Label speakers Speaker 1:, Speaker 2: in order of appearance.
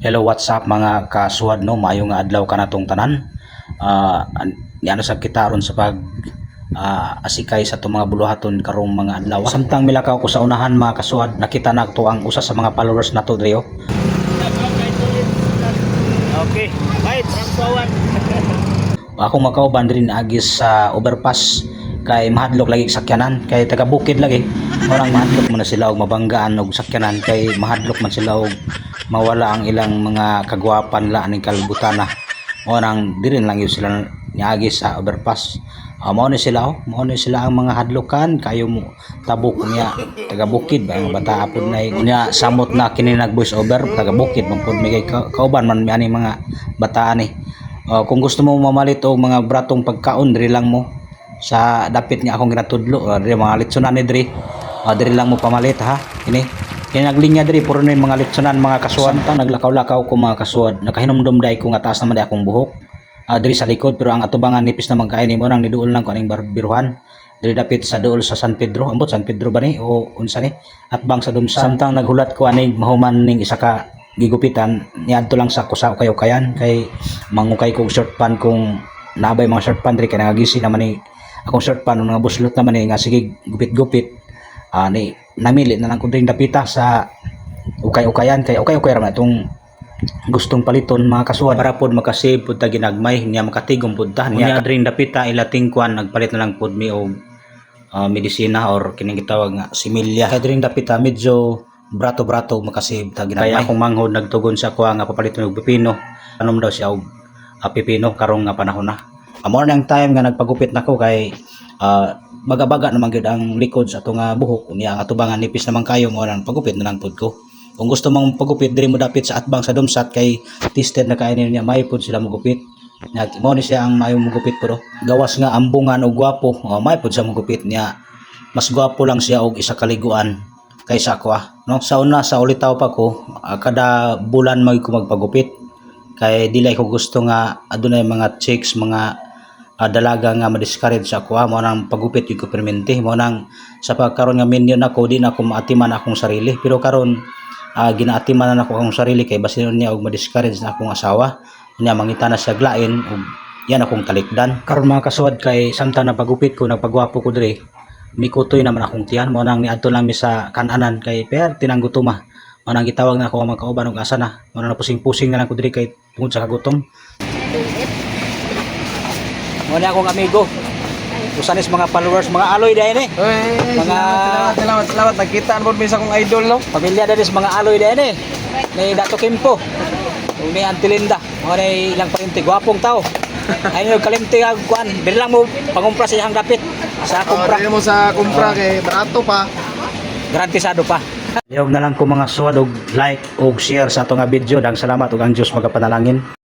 Speaker 1: Hello, what's up mga kasuwad no? Maayong nga adlaw ka natong tanan. Ano sa kita ron sa pag asikay sa itong mga buluhaton karong mga adlaw. Samtang milakaw ko sa unahan mga kasuwad, nakita na to ang usa sa mga followers nato diri.
Speaker 2: Okay, right, from
Speaker 1: Ako makauban rin agis sa overpass kay mahadlok lagi sakyanan kay taga bukid lagi. Orang mahadlok man na sila og mabanggaan og sakyanan kay mahadlok man sila og mawala ang ilang mga kagwapan la aning kalbutana. Orang dirin lang yun sila niagi sa overpass. Mao ni sila ang mga hadlokan kayo mo tabok niya taga bukid ba ang bata apod na niya samot na kini nag voice over taga bukid man pud may kauban man ani mga bata ni. Kung gusto mo mamalit og mga bratong pagkaon diri lang mo sa dapit niya akong ginatudlo diri mga litsunan ni diri. Diri lang mo pamalit ha ini kaya naglinya diri puro na yung mga litsunan mga kasuwad. Samtang naglakaw-lakaw ko mga kasuwad nakahinumdum day ko nga taas naman day akong buhok diri sa likod pero ang atubangan nipis na magkain mo nang niduol lang ko aning barbiruhan diri dapit sa duol sa San Pedro. Ambot San Pedro ba ni o unsa ni atbang sa dumsa. Samtang naghulat ko aning mahuman ning isa ka gigupitan niadto lang sa kusa kayo kayan kay mangukay kog short pan kung nabay mga short pan diri kay nagagisi naman ni akong short pan mga buslot naman ni nga sige gupit-gupit ni namili na lang ko ding dapita sa ukay-ukayan kay ukay-ukay ra itong gustong paliton mga kasuwad para pod makasave pud ta ginagmay niya makatigom pud ta niya dring dapita ilating kuan nagpalit na lang pud mi og medisina or kining gitawag nga similya kay dring dapita medyo brato-brato makasave ta ginagmay. Kaya akong manghod nagtugon sa kuha nga papaliton og pipino anom daw siya og pipino karong nga panahon na amo nang time nga nagpagupit nako kay baga-baga naman gyud ang likod sa ato nga buhok unya ang atubangan nipis naman kayo mo nang pagupit na lang pud ko. Kung gusto mong pagupit diri mo dapit sa atbang sa dumsat kay tested na kainin niya may pud sila mogupit. Mo ni siya ang mayo mogupit pero gawas nga ambungan og gwapo may pud siya mogupit niya. Mas gwapo lang siya og isa kaliguan kaysa ako no. Sa una sa ulitaw pa ko kada bulan mag ko magpagupit kay dili ko gusto nga adunay mga chicks mga dalaga nga ma-discourage ako mo nang pagupit yung ko permente mo nang sa pagkaron nga minion ako di na ako maatiman akong sarili pero karon ginaatiman na ako akong sarili kay basin niya og ma-discourage na akong asawa niya mangita na siya glain og yan akong talikdan karon mga kasuwad kay samtang napagupit ko nagpagwapo ko diri mikutoy naman akong tiyan mo nang niadto lang mi sa kananan kay per tinanggutuma mo nang gitawag na ako ang mga kauban og asa na mo nang pusing-pusing na lang ko diri kay tungod sa kagutom. Muna akong amigo. Usanis mga followers, mga aloy dahil mga
Speaker 2: salamat. Nakita mo sa akong idol no.
Speaker 1: Pamilya dahil mga aloy dahil ni Dato Kimpo. Ni Auntie Linda. Mga na ilang parinti, gwapong tao. Ayun yung kalimti nga kuan. Dili lang mo pangumpra sa iyang dapit. Sa kumpra.
Speaker 2: Dili mo sa kumpra kay barato pa.
Speaker 1: Garantisado pa. Iyog na lang ko mga suwad og like og share sa atong video. Dang salamat ug ang Dios magapanalangin.